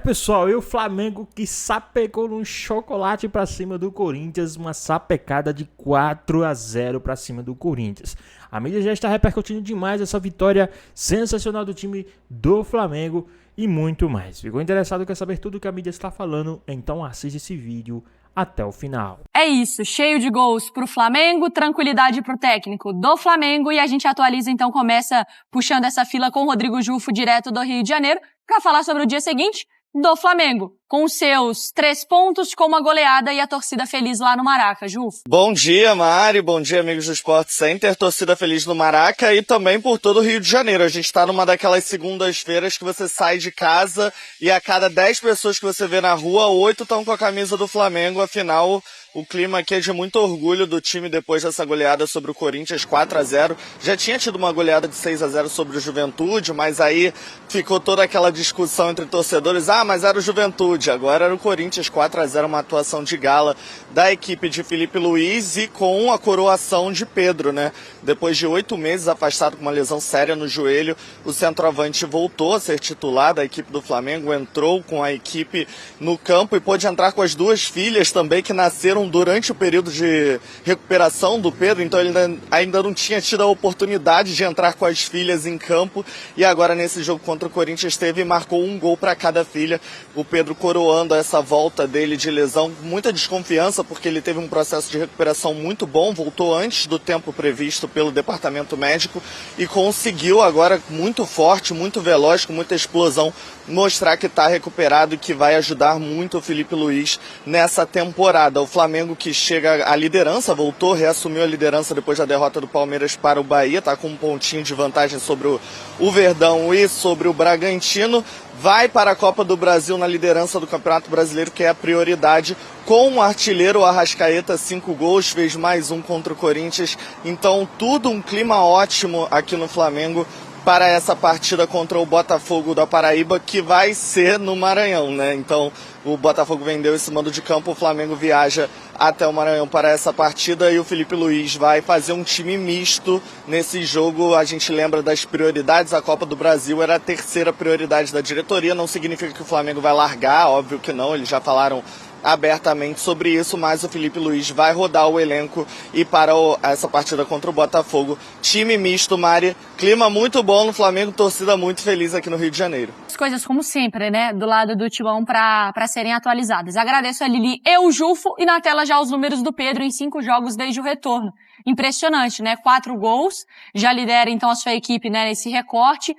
Pessoal, e o Flamengo que sapecou um chocolate pra cima do Corinthians, uma sapecada de 4-0 pra cima do Corinthians. A mídia já está repercutindo demais essa vitória sensacional do time do Flamengo e muito mais. Ficou interessado, quer saber tudo que a mídia está falando? Então assiste esse vídeo até o final. É isso, cheio de gols pro Flamengo, tranquilidade pro técnico do Flamengo, e a gente atualiza, então começa puxando essa fila com o Rodrigo Jufo, direto do Rio de Janeiro, para falar sobre o dia seguinte do Flamengo, com seus 3 pontos, com uma goleada e a torcida feliz lá no Maraca. Jufo. Bom dia, Mari, bom dia, amigos do Sport Center, torcida feliz no Maraca e também por todo o Rio de Janeiro. A gente tá numa daquelas segundas-feiras que você sai de casa e a cada 10 pessoas que você vê na rua, 8 estão com a camisa do Flamengo, afinal o clima aqui é de muito orgulho do time depois dessa goleada sobre o Corinthians 4-0. Já tinha tido uma goleada de 6-0 sobre o Juventude, mas aí ficou toda aquela discussão entre torcedores. Mas era o Juventude, agora era o Corinthians 4-0, uma atuação de gala da equipe de Felipe Luiz e com a coroação de Pedro, né? Depois de 8 meses afastado com uma lesão séria no joelho, o centroavante voltou a ser titular da equipe do Flamengo, entrou com a equipe no campo e pôde entrar com as 2 filhas também que nasceram durante o período de recuperação do Pedro, então ele ainda não tinha tido a oportunidade de entrar com as filhas em campo e agora nesse jogo contra o Corinthians teve e marcou 1 gol para cada filha. O Pedro coroando essa volta dele de lesão, muita desconfiança porque ele teve um processo de recuperação muito bom, voltou antes do tempo previsto pelo departamento médico e conseguiu agora muito forte, muito veloz, com muita explosão, mostrar que está recuperado e que vai ajudar muito o Felipe Luiz nessa temporada. O Flamengo que chega à liderança, voltou, reassumiu a liderança depois da derrota do Palmeiras para o Bahia, está com um pontinho de vantagem sobre o Verdão e sobre o Bragantino. Vai para a Copa do Brasil na liderança do Campeonato Brasileiro, que é a prioridade, com o artilheiro Arrascaeta, 5 gols, fez mais um contra o Corinthians. Então, tudo um clima ótimo aqui no Flamengo para essa partida contra o Botafogo da Paraíba, que vai ser no Maranhão, né? Então, o Botafogo vendeu esse mando de campo, o Flamengo viaja até o Maranhão para essa partida e o Felipe Luiz vai fazer um time misto nesse jogo. A gente lembra das prioridades, a Copa do Brasil era a 3ª prioridade da diretoria, não significa que o Flamengo vai largar, óbvio que não, eles já falaram abertamente sobre isso, mas o Felipe Luiz vai rodar o elenco e para essa partida contra o Botafogo, time misto, Mari, clima muito bom no Flamengo, torcida muito feliz aqui no Rio de Janeiro. As coisas como sempre, né, do lado do Timão para serem atualizadas. Agradeço a Lili e o Jufo e na tela já os números do Pedro em 5 jogos desde o retorno. Impressionante, né, 4 gols, já lidera então a sua equipe, né, nesse recorte.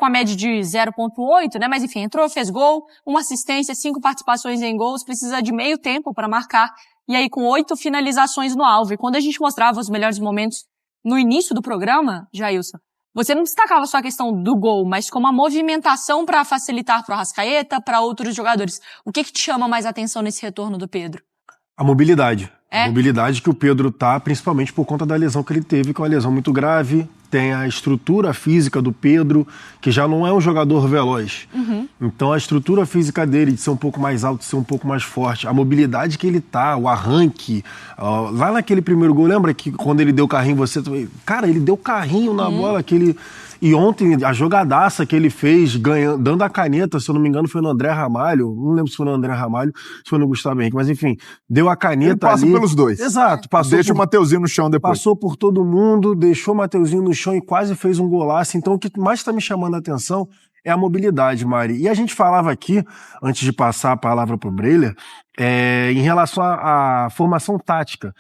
Com a média de 0,8, né? Mas enfim, entrou, fez gol, 1 assistência, 5 participações em gols, precisa de meio tempo para marcar, e aí com 8 finalizações no alvo. E quando a gente mostrava os melhores momentos no início do programa, Jailson, você não destacava só a questão do gol, mas como a movimentação para facilitar para o Arrascaeta, para outros jogadores. O que te chama mais atenção nesse retorno do Pedro? A mobilidade. A mobilidade que o Pedro tá, principalmente por conta da lesão que ele teve, que é uma lesão muito grave. Tem a estrutura física do Pedro, que já não é um jogador veloz. Então a estrutura física dele, de ser um pouco mais alto, de ser um pouco mais forte, a mobilidade que ele tá, o arranque. Lá naquele primeiro gol, lembra que quando ele deu carrinho, Cara, ele deu carrinho na bola, aquele... E ontem, a jogadaça que ele fez, dando a caneta, se eu não me engano, foi no André Ramalho. Não lembro se foi no André Ramalho, se foi no Gustavo Henrique, mas enfim, deu a caneta. Ele passa ali. Pelos dois. Exato. Deixa o Mateuzinho no chão depois. Passou por todo mundo, deixou o Mateuzinho no chão e quase fez um golaço. Então, o que mais está me chamando a atenção é a mobilidade, Mari. E a gente falava aqui, antes de passar a palavra para o Breler, em relação à formação tática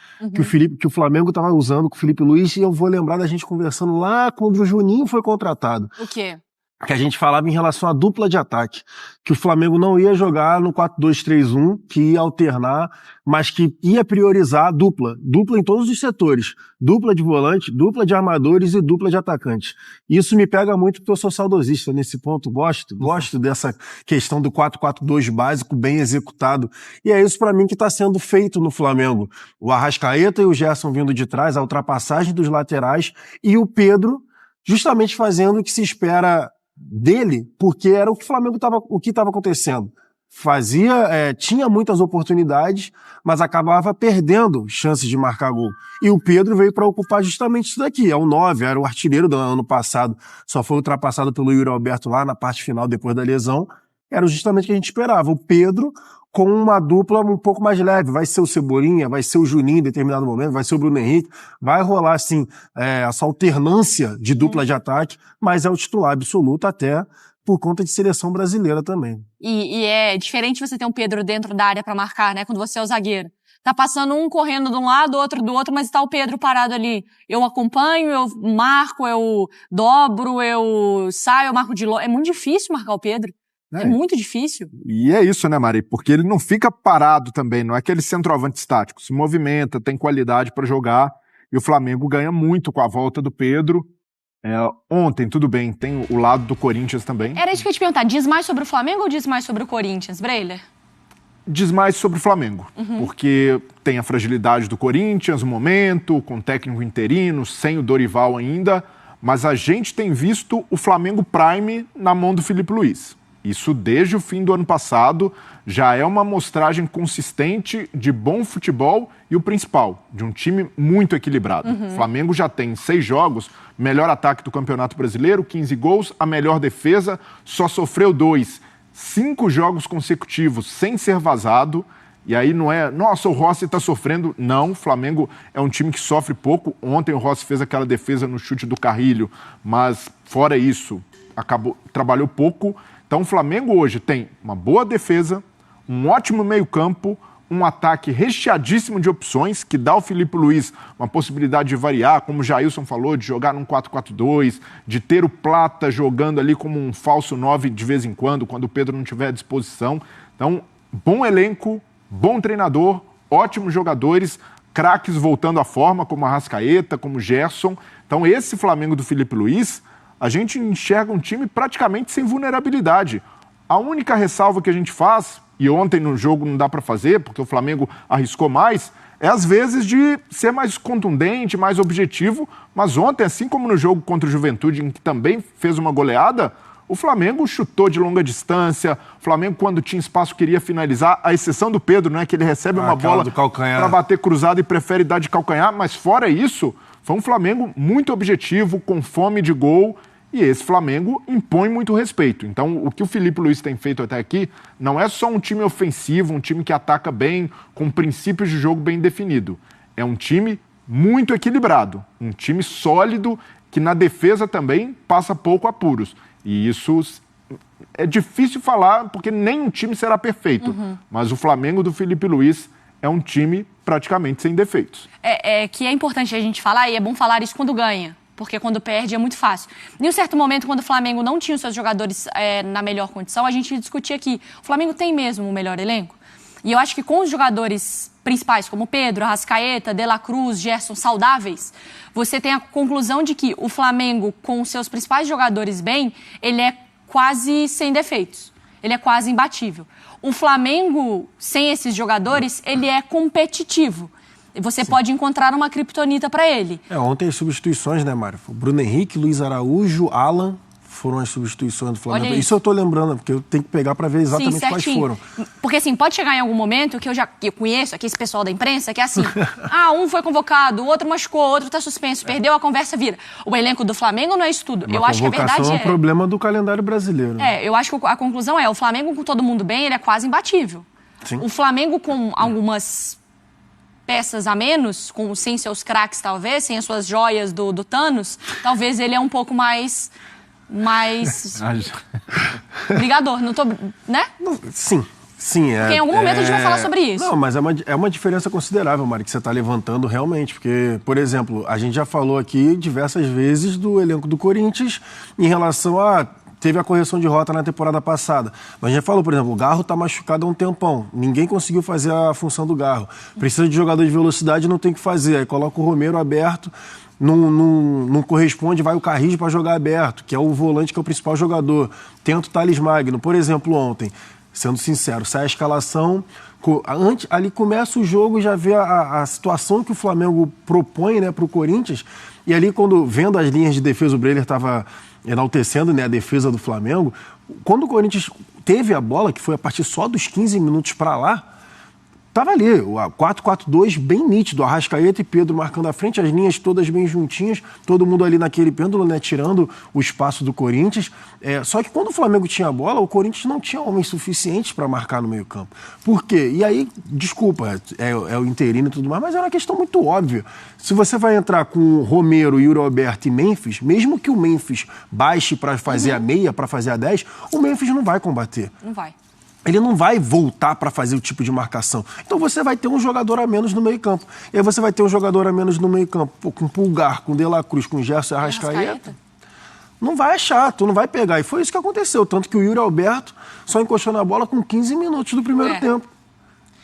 que o Flamengo estava usando com o Felipe Luiz, e eu vou lembrar da gente conversando lá quando o Juninho foi contratado. O quê? Que a gente falava em relação à dupla de ataque, que o Flamengo não ia jogar no 4-2-3-1, que ia alternar, mas que ia priorizar dupla em todos os setores, dupla de volante, dupla de armadores e dupla de atacantes. Isso me pega muito porque eu sou saudosista nesse ponto, gosto dessa questão do 4-4-2 básico, bem executado, e é isso para mim que está sendo feito no Flamengo. O Arrascaeta e o Gerson vindo de trás, a ultrapassagem dos laterais, e o Pedro justamente fazendo o que se espera dele, porque era o que estava acontecendo. Tinha muitas oportunidades, mas acabava perdendo chances de marcar gol. E o Pedro veio para ocupar justamente isso daqui. É o 9, era o artilheiro do ano passado, só foi ultrapassado pelo Yuri Alberto lá na parte final depois da lesão. era justamente o que a gente esperava. O Pedro com uma dupla um pouco mais leve. Vai ser o Cebolinha, vai ser o Juninho em determinado momento, vai ser o Bruno Henrique. Vai rolar, assim, essa alternância de dupla de ataque, mas é o titular absoluto até por conta de seleção brasileira também. E é diferente você ter um Pedro dentro da área pra marcar, né? Quando você é o zagueiro. Tá passando um correndo de um lado, outro do outro, mas tá o Pedro parado ali. Eu acompanho, eu marco, eu dobro, eu saio, eu marco de longe. É muito difícil marcar o Pedro. É muito difícil. E é isso, né, Mari? Porque ele não fica parado também, não é aquele centroavante estático. Se movimenta, tem qualidade para jogar. E o Flamengo ganha muito com a volta do Pedro. Ontem, tudo bem, tem o lado do Corinthians também. Era isso que eu ia te perguntar. Diz mais sobre o Flamengo ou diz mais sobre o Corinthians, Breiler? Diz mais sobre o Flamengo, porque tem a fragilidade do Corinthians, o momento, com o técnico interino, sem o Dorival ainda, mas a gente tem visto o Flamengo Prime na mão do Filipe Luís. Isso desde o fim do ano passado já é uma amostragem consistente de bom futebol e o principal, de um time muito equilibrado. O Flamengo já tem 6 jogos, melhor ataque do Campeonato Brasileiro, 15 gols, a melhor defesa, só sofreu 2. 5 jogos consecutivos sem ser vazado, e aí não é, nossa, o Rossi está sofrendo. Não, o Flamengo é um time que sofre pouco. Ontem o Rossi fez aquela defesa no chute do Carrilho, mas fora isso, trabalhou pouco. Então o Flamengo hoje tem uma boa defesa, um ótimo meio-campo, um ataque recheadíssimo de opções, que dá ao Filipe Luís uma possibilidade de variar, como o Jailson falou, de jogar num 4-4-2, de ter o Plata jogando ali como um falso 9 de vez em quando o Pedro não tiver à disposição. Então, bom elenco, bom treinador, ótimos jogadores, craques voltando à forma, como a Arrascaeta, como o Gerson. Então, esse Flamengo do Filipe Luís, a gente enxerga um time praticamente sem vulnerabilidade. A única ressalva que a gente faz, e ontem no jogo não dá para fazer, porque o Flamengo arriscou mais, é às vezes de ser mais contundente, mais objetivo, mas ontem, assim como no jogo contra o Juventude, em que também fez uma goleada, o Flamengo chutou de longa distância, o Flamengo, quando tinha espaço, queria finalizar, à exceção do Pedro, né, que ele recebe uma bola para bater cruzado e prefere dar de calcanhar, mas fora isso, foi um Flamengo muito objetivo, com fome de gol. E esse Flamengo impõe muito respeito. Então, o que o Filipe Luís tem feito até aqui não é só um time ofensivo, um time que ataca bem, com princípios de jogo bem definido. É um time muito equilibrado, um time sólido, que na defesa também passa pouco apuros. E isso é difícil falar, porque nenhum time será perfeito. Mas o Flamengo do Filipe Luís é um time praticamente sem defeitos. Que é importante a gente falar, e é bom falar isso quando ganha. Porque quando perde é muito fácil. Em um certo momento, quando o Flamengo não tinha os seus jogadores na melhor condição, a gente discutia que o Flamengo tem mesmo o melhor elenco. E eu acho que com os jogadores principais, como Pedro, Arrascaeta, De La Cruz, Gerson, saudáveis, você tem a conclusão de que o Flamengo, com os seus principais jogadores bem, ele é quase sem defeitos. Ele é quase imbatível. O Flamengo, sem esses jogadores, ele é competitivo. Você pode encontrar uma criptonita para ele. Ontem as substituições, né, Mário? Bruno Henrique, Luiz Araújo, Alan foram as substituições do Flamengo. Isso eu tô lembrando, porque eu tenho que pegar para ver exatamente quais foram. Porque assim, pode chegar em algum momento que eu conheço aqui esse pessoal da imprensa, que é assim, um foi convocado, o outro machucou, o outro tá suspenso, perdeu, a conversa vira. O elenco do Flamengo não é isso tudo. Eu acho que a verdade é um problema do calendário brasileiro. Eu acho que a conclusão o Flamengo com todo mundo bem, ele é quase imbatível. Sim. O Flamengo com algumas peças a menos, sem seus craques talvez, sem as suas joias do Thanos, talvez ele é um pouco mais brigador, não tô, né? Sim. Porque em algum momento a gente vai falar sobre isso. Não, mas é uma diferença considerável, Mari, que você está levantando realmente, porque, por exemplo, a gente já falou aqui diversas vezes do elenco do Corinthians em relação a teve a correção de rota na temporada passada. Mas a gente já falou, por exemplo, o Garro está machucado há um tempão. Ninguém conseguiu fazer a função do Garro. Precisa de jogador de velocidade, não tem o que fazer. Aí coloca o Romero aberto, não corresponde, vai o Carrillo para jogar aberto, que é o volante, que é o principal jogador. Tenta o Thales Magno. Por exemplo, ontem, sendo sincero, sai a escalação, ali começa o jogo e já vê a situação que o Flamengo propõe, né, para o Corinthians. E ali, quando vendo as linhas de defesa, o Breiler estava enaltecendo, né, a defesa do Flamengo. Quando o Corinthians teve a bola, que foi a partir só dos 15 minutos para lá, Tava ali, o 4-4-2 bem nítido, Arrascaeta e Pedro marcando a frente, as linhas todas bem juntinhas, todo mundo ali naquele pêndulo, né, tirando o espaço do Corinthians. Só que quando o Flamengo tinha a bola, o Corinthians não tinha homens suficientes para marcar no meio-campo. Por quê? E aí, desculpa, é o interino e tudo mais, mas é uma questão muito óbvia. Se você vai entrar com Romero, Yuri Alberto e Memphis, mesmo que o Memphis baixe para fazer a meia, para fazer a 10, o Memphis não vai combater. Não vai. Ele não vai voltar para fazer o tipo de marcação. Então você vai ter um jogador a menos no meio-campo. E aí você vai ter um jogador a menos no meio-campo. Com Pulgar, com De La Cruz, com Gerson e Arrascaeta. Não vai achar, tu não vai pegar. E foi isso que aconteceu. Tanto que o Yuri Alberto só encostou na bola com 15 minutos do primeiro tempo.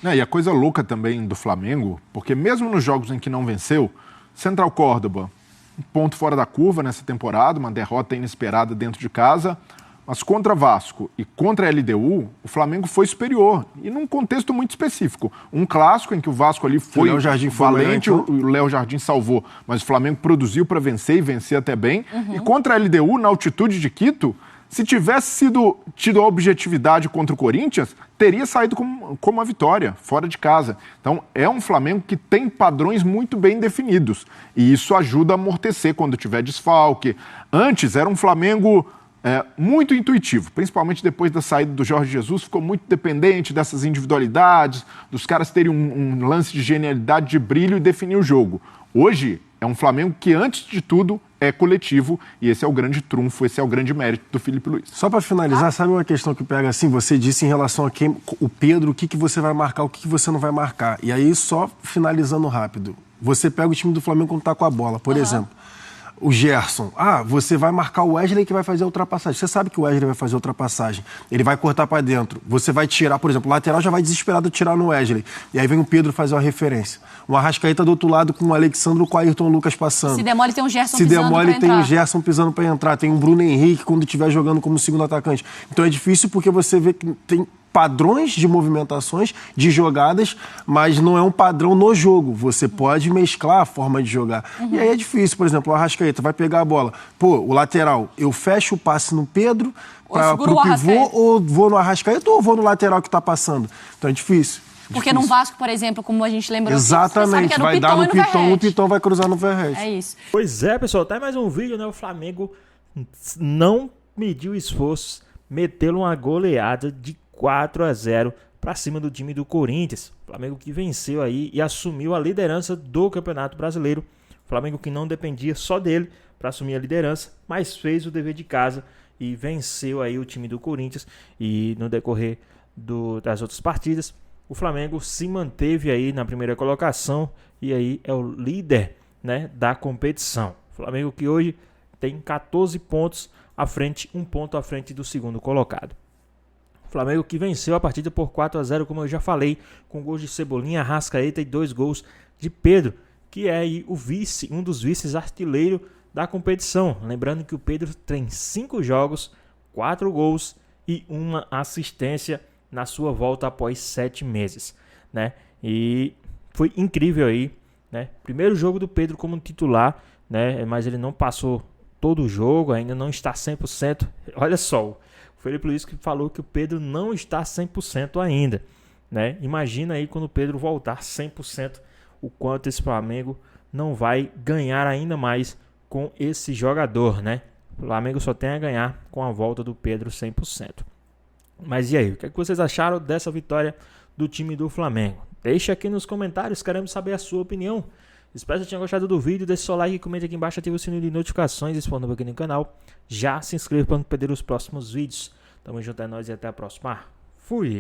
E a coisa louca também do Flamengo, porque mesmo nos jogos em que não venceu, Central Córdoba, um ponto fora da curva nessa temporada, uma derrota inesperada dentro de casa. Mas contra Vasco e contra a LDU, o Flamengo foi superior. E num contexto muito específico. Um clássico em que o Vasco ali foi valente, o Léo Jardim salvou. Mas o Flamengo produziu para vencer e vencer até bem. E contra a LDU, na altitude de Quito, se tivesse tido a objetividade contra o Corinthians, teria saído como uma vitória, fora de casa. Então, é um Flamengo que tem padrões muito bem definidos. E isso ajuda a amortecer quando tiver desfalque. Antes, era um Flamengo... muito intuitivo, principalmente depois da saída do Jorge Jesus, ficou muito dependente dessas individualidades, dos caras terem um lance de genialidade, de brilho e definir o jogo. Hoje é um Flamengo que, antes de tudo, é coletivo e esse é o grande trunfo, esse é o grande mérito do Felipe Luiz. Só para finalizar, sabe uma questão que pega assim? Você disse em relação a o Pedro, o que você vai marcar, o que você não vai marcar. E aí, só finalizando rápido, você pega o time do Flamengo quando tá com a bola, por exemplo. O Gerson, você vai marcar o Wesley que vai fazer a ultrapassagem. Você sabe que o Wesley vai fazer a ultrapassagem. Ele vai cortar para dentro. Você vai tirar, por exemplo, o lateral já vai desesperado tirar no Wesley. E aí vem o Pedro fazer uma referência. O Arrascaeta do outro lado com o Alexandre, com o Ayrton Lucas passando. Se demole tem um Gerson pisando para entrar. Se demole tem um Gerson pisando para entrar. Tem um Bruno Henrique quando estiver jogando como segundo atacante. Então é difícil porque você vê que tem padrões de movimentações, de jogadas, mas não é um padrão no jogo. Você pode mesclar a forma de jogar. E aí é difícil, por exemplo, o Arrascaeta vai pegar a bola. O lateral, eu fecho o passe no Pedro para o pivô, ou vou no Arrascaeta, ou vou no lateral que está passando. Então é difícil. Porque no Vasco, por exemplo, como a gente lembrou... Exatamente, vai dar no Piton, o Piton vai cruzar no Verrete. É isso. Pois é, pessoal, tá mais um vídeo, né? O Flamengo não mediu esforços, meteu uma goleada de 4-0 para cima do time do Corinthians. Flamengo que venceu aí e assumiu a liderança do Campeonato Brasileiro. Flamengo que não dependia só dele para assumir a liderança, mas fez o dever de casa e venceu aí o time do Corinthians. E no decorrer das outras partidas, o Flamengo se manteve aí na primeira colocação e aí é o líder, né, da competição. Flamengo que hoje tem 14 pontos à frente, um ponto à frente do segundo colocado. Flamengo que venceu a partida por 4-0, como eu já falei, com gols de Cebolinha, Arrascaeta e 2 gols de Pedro, que é aí um dos vices artilheiro da competição. Lembrando que o Pedro tem 5 jogos, 4 gols e 1 assistência na sua volta após 7 meses, né? E foi incrível aí, né? Primeiro jogo do Pedro como titular, né? Mas ele não passou todo o jogo, ainda não está 100%. Olha só, o Felipe Luiz que falou que o Pedro não está 100% ainda, né? Imagina aí quando o Pedro voltar 100%, o quanto esse Flamengo não vai ganhar ainda mais com esse jogador, né? O Flamengo só tem a ganhar com a volta do Pedro 100%. Mas e aí, o que vocês acharam dessa vitória do time do Flamengo? Deixa aqui nos comentários, queremos saber a sua opinião. Espero que tenham gostado do vídeo, deixe seu like, comente aqui embaixo, ative o sininho de notificações, e se for novo aqui no canal, já se inscreva para não perder os próximos vídeos. Tamo junto, é nóis e até a próxima. Fui!